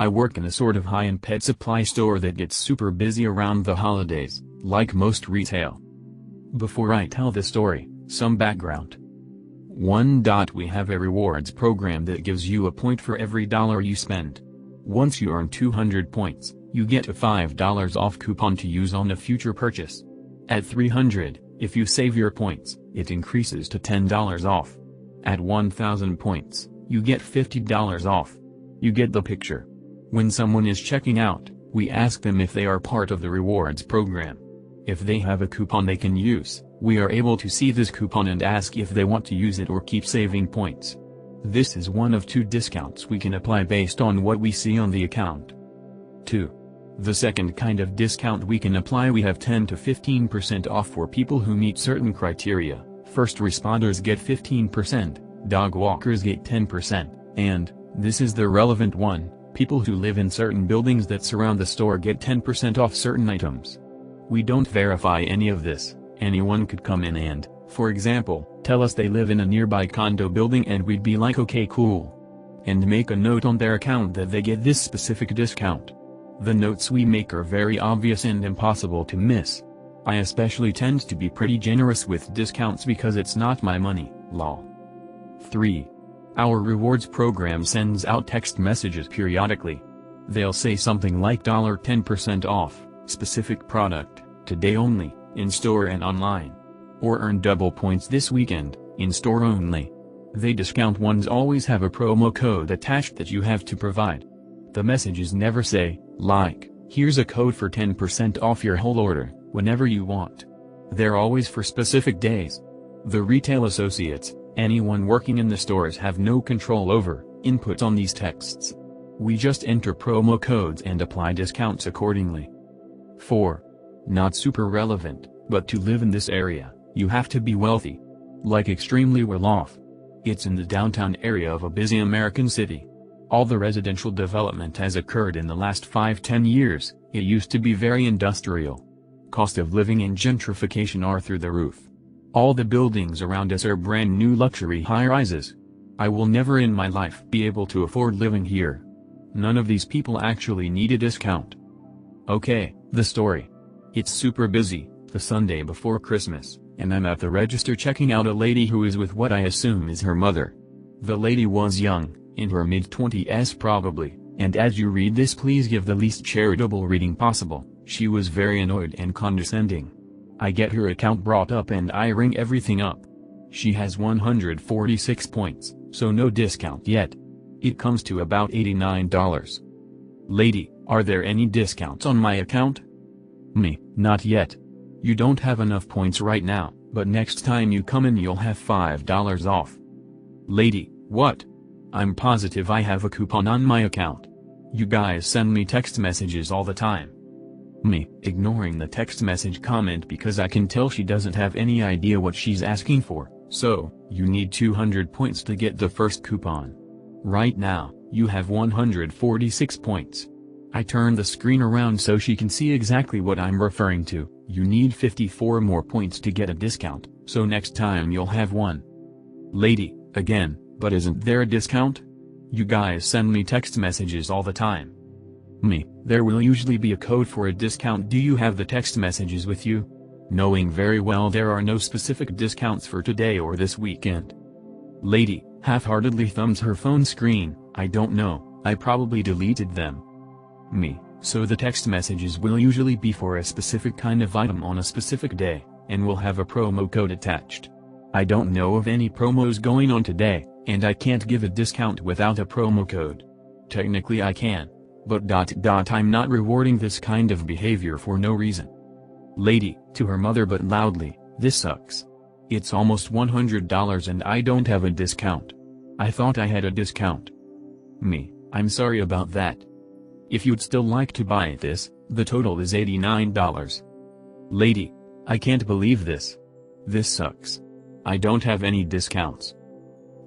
I work in a sort of high-end pet supply store that gets super busy around the holidays, like most retail. Before I tell the story, some background. 1. We have a rewards program that gives you a point for every dollar you spend. Once you earn 200 points, you get a $5 off coupon to use on a future purchase. At 300, if you save your points, it increases to $10 off. At 1,000 points, you get $50 off. You get the picture. When someone is checking out, we ask them if they are part of the rewards program. If they have a coupon they can use, we are able to see this coupon and ask if they want to use it or keep saving points. This is one of 2 discounts we can apply based on what we see on the account. 2. The second kind of discount we can apply, we have 10 to 15% off for people who meet certain criteria. First responders get 15%, dog walkers get 10%, and, this is the relevant one, people who live in certain buildings that surround the store get 10% off certain items. We don't verify any of this. Anyone could come in and, for example, tell us they live in a nearby condo building and we'd be like okay cool. And make a note on their account that they get this specific discount. The notes we make are very obvious and impossible to miss. I especially tend to be pretty generous with discounts because it's not my money, lol. 3. Our rewards program sends out text messages periodically. They'll say something like $10% off, specific product, today only, in store and online. Or earn double points this weekend, in store only. They discount ones always have a promo code attached that you have to provide. The messages never say, like, here's a code for 10% off your whole order, whenever you want. They're always for specific days. The retail associates, anyone working in the stores, have no control over input on these texts. We just enter promo codes and apply discounts accordingly. 4. Not super relevant, but to live in this area, you have to be wealthy. Like extremely well off. It's in the downtown area of a busy American city. All the residential development has occurred in the last 5-10 years, it used to be very industrial. Cost of living and gentrification are through the roof. All the buildings around us are brand new luxury high-rises. I will never in my life be able to afford living here. None of these people actually need a discount. Okay, the story. It's super busy, the Sunday before Christmas, and I'm at the register checking out a lady who is with what I assume is her mother. The lady was young, in her mid-20s probably, and as you read this please give the least charitable reading possible. She was very annoyed and condescending. I get her account brought up and I ring everything up. She has 146 points, so no discount yet. It comes to about $89. Lady, are there any discounts on my account? Me, not yet. You don't have enough points right now, but next time you come in you'll have $5 off. Lady, what? I'm positive I have a coupon on my account. You guys send me text messages all the time. Me, ignoring the text message comment because I can tell she doesn't have any idea what she's asking for, so, you need 200 points to get the first coupon. Right now, you have 146 points. I turn the screen around so she can see exactly what I'm referring to. You need 54 more points to get a discount, so next time you'll have one. Lady, again, but isn't there a discount? You guys send me text messages all the time. Me, there will usually be a code for a discount. Do you have the text messages with you? Knowing very well there are no specific discounts for today or this weekend. Lady, half-heartedly thumbs her phone screen, I don't know, I probably deleted them. Me, so the text messages will usually be for a specific kind of item on a specific day, and will have a promo code attached. I don't know of any promos going on today, and I can't give a discount without a promo code. Technically I can, but I'm not rewarding this kind of behavior for no reason. Lady, to her mother but loudly, this sucks. It's almost $100 and I don't have a discount. I thought I had a discount. Me, I'm sorry about that. If you'd still like to buy this, the total is $89. Lady, I can't believe this. This sucks. I don't have any discounts.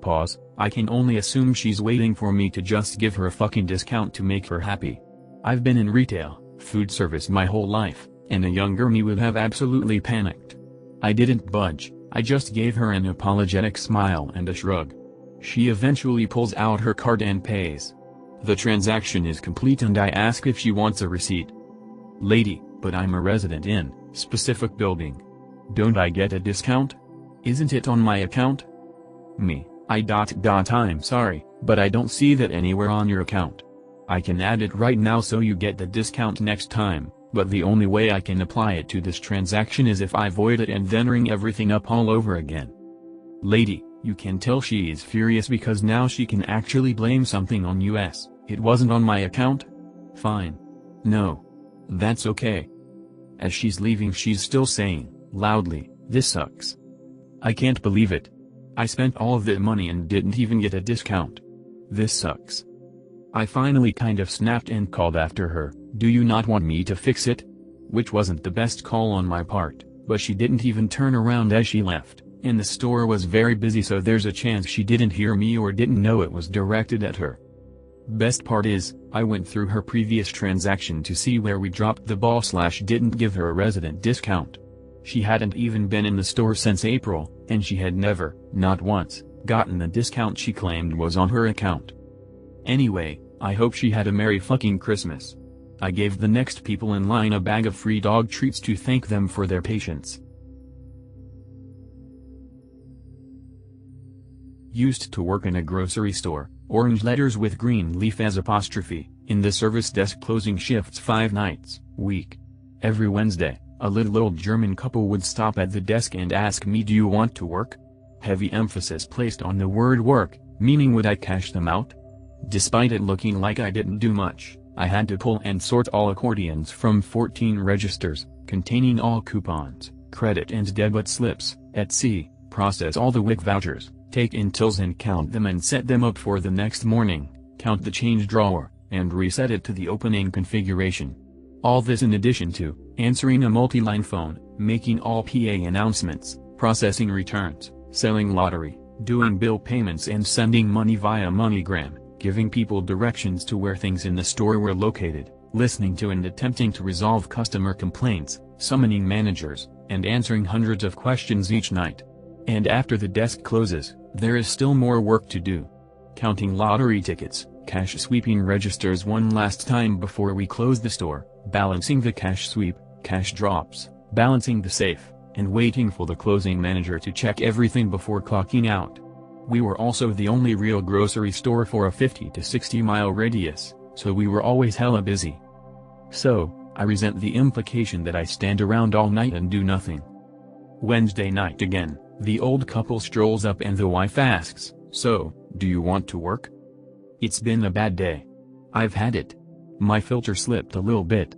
Pause, I can only assume she's waiting for me to just give her a fucking discount to make her happy. I've been in retail, food service my whole life, and a younger me would have absolutely panicked. I didn't budge, I just gave her an apologetic smile and a shrug. She eventually pulls out her card and pays. The transaction is complete and I ask if she wants a receipt. Lady, but I'm a resident in specific building. Don't I get a discount? Isn't it on my account? Me, I'm sorry, but I don't see that anywhere on your account. I can add it right now so you get the discount next time, but the only way I can apply it to this transaction is if I void it and then ring everything up all over again. Lady, you can tell she is furious because now she can actually blame something on us. It wasn't on my account? Fine. No. That's okay. As she's leaving she's still saying, loudly, this sucks. I can't believe it. I spent all of that money and didn't even get a discount. This sucks. I finally kind of snapped and called after her, do you not want me to fix it? Which wasn't the best call on my part, but she didn't even turn around as she left, and the store was very busy so there's a chance she didn't hear me or didn't know it was directed at her. Best part is, I went through her previous transaction to see where we dropped the ball / didn't give her a resident discount. She hadn't even been in the store since April, and she had never, not once, gotten the discount she claimed was on her account. Anyway, I hope she had a merry fucking Christmas. I gave the next people in line a bag of free dog treats to thank them for their patience. Used to work in a grocery store, orange letters with green leaf as apostrophe, in the service desk closing shifts 5 nights, week. Every Wednesday, a little old German couple would stop at the desk and ask me, do you want to work? Heavy emphasis placed on the word work, meaning would I cash them out? Despite it looking like I didn't do much, I had to pull and sort all accordions from 14 registers, containing all coupons, credit and debit slips, etc., process all the WIC vouchers, take in tills and count them and set them up for the next morning, count the change drawer, and reset it to the opening configuration. All this in addition to answering a multi-line phone, making all PA announcements, processing returns, selling lottery, doing bill payments and sending money via MoneyGram, giving people directions to where things in the store were located, listening to and attempting to resolve customer complaints, summoning managers, and answering hundreds of questions each night. And after the desk closes, there is still more work to do. Counting lottery tickets, cash sweeping registers one last time before we close the store, balancing the cash sweep, cash drops, balancing the safe, and waiting for the closing manager to check everything before clocking out. We were also the only real grocery store for a 50 to 60 mile radius, so we were always hella busy. So, I resent the implication that I stand around all night and do nothing. Wednesday night again, the old couple strolls up and the wife asks, so, do you want to work? It's been a bad day. I've had it. My filter slipped a little bit.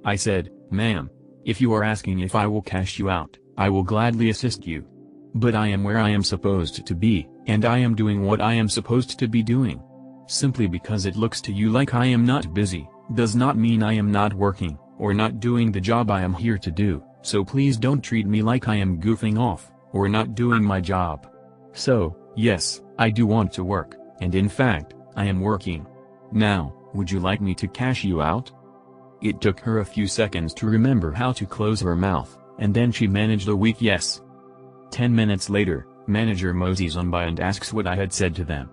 I said, ma'am, if you are asking if I will cash you out, I will gladly assist you. But I am where I am supposed to be, and I am doing what I am supposed to be doing. Simply because it looks to you like I am not busy, does not mean I am not working, or not doing the job I am here to do, so please don't treat me like I am goofing off, or not doing my job. So, yes, I do want to work, and in fact, I am working. Now, would you like me to cash you out? It took her a few seconds to remember how to close her mouth, and then she managed a weak yes. 10 minutes later, manager moseys on by and asks what I had said to them.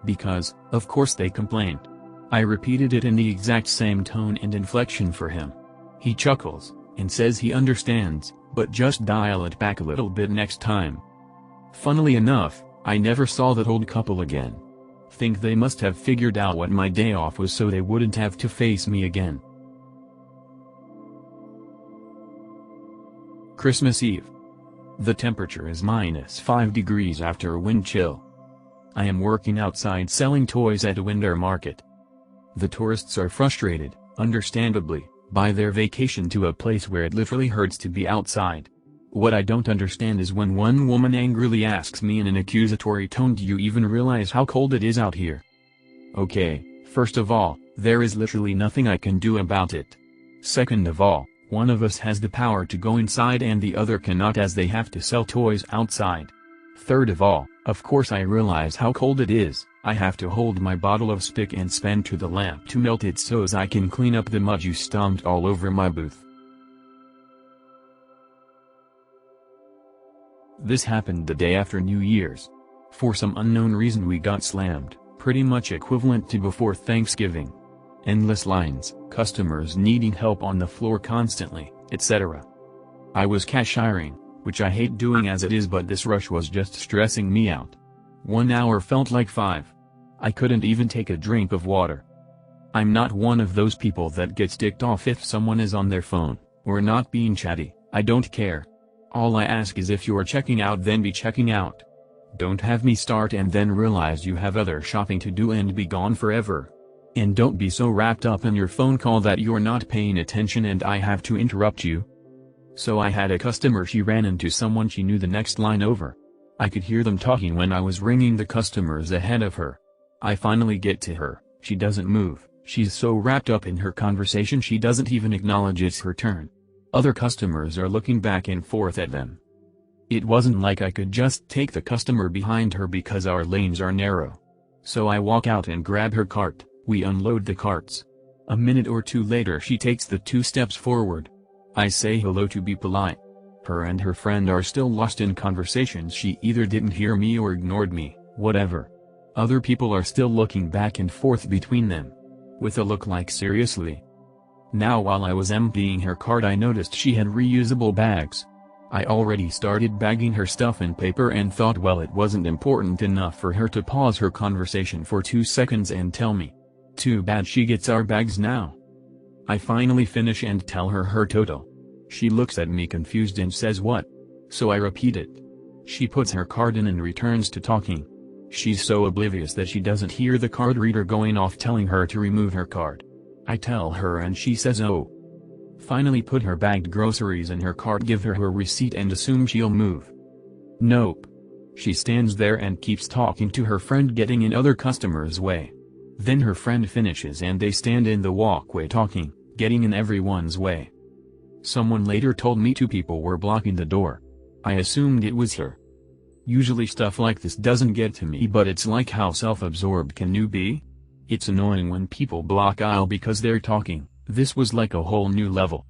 Because, of course they complained. I repeated it in the exact same tone and inflection for him. He chuckles, and says he understands, but just dial it back a little bit next time. Funnily enough, I never saw that old couple again. Think they must have figured out what my day off was so they wouldn't have to face me again. Christmas Eve. The temperature is -5 degrees after a wind chill. I am working outside selling toys at a winter market. The tourists are frustrated, understandably, by their vacation to a place where it literally hurts to be outside. What I don't understand is when one woman angrily asks me in an accusatory tone, do you even realize how cold it is out here? Okay, first of all, there is literally nothing I can do about it. Second of all, one of us has the power to go inside and the other cannot as they have to sell toys outside. Third of all, of course I realize how cold it is, I have to hold my bottle of spick and span to the lamp to melt it so as I can clean up the mud you stomped all over my booth. This happened the day after New Year's. For some unknown reason we got slammed, Pretty much equivalent to before Thanksgiving. Endless lines, customers needing help on the floor constantly, etc. I was cashiering, which I hate doing as it is, but this rush was just stressing me out. 1 hour felt like 5. I couldn't even take a drink of water. I'm not one of those people that gets ticked off if someone is on their phone, or not being chatty. I don't care. All I ask is if you are checking out, then be checking out. Don't have me start and then realize you have other shopping to do and be gone forever. And don't be so wrapped up in your phone call that you're not paying attention and I have to interrupt you. So I had a customer, she ran into someone she knew the next line over. I could hear them talking when I was ringing the customers ahead of her. I finally get to her, she doesn't move, she's so wrapped up in her conversation she doesn't even acknowledge it's her turn. Other customers are looking back and forth at them. It wasn't like I could just take the customer behind her because our lanes are narrow. So I walk out and grab her cart, we unload the carts. A minute or two later she takes the 2 steps forward. I say hello to be polite. Her and her friend are still lost in conversations, she either didn't hear me or ignored me, whatever. Other people are still looking back and forth between them. With a look like seriously. Now while I was emptying her cart I noticed she had reusable bags. I already started bagging her stuff in paper and thought, well, it wasn't important enough for her to pause her conversation for 2 seconds and tell me. Too bad she gets our bags now. I finally finish and tell her her total. She looks at me confused and says what? So I repeat it. She puts her card in and returns to talking. She's so oblivious that she doesn't hear the card reader going off telling her to remove her card. I tell her and she says oh. Finally put her bagged groceries in her cart, give her her receipt and assume she'll move. Nope. She stands there and keeps talking to her friend, getting in other customers' way. Then her friend finishes and they stand in the walkway talking, getting in everyone's way. Someone later told me 2 people were blocking the door. I assumed it was her. Usually stuff like this doesn't get to me, but it's like how self-absorbed can you be? It's annoying when people block aisle because they're talking. This was like a whole new level.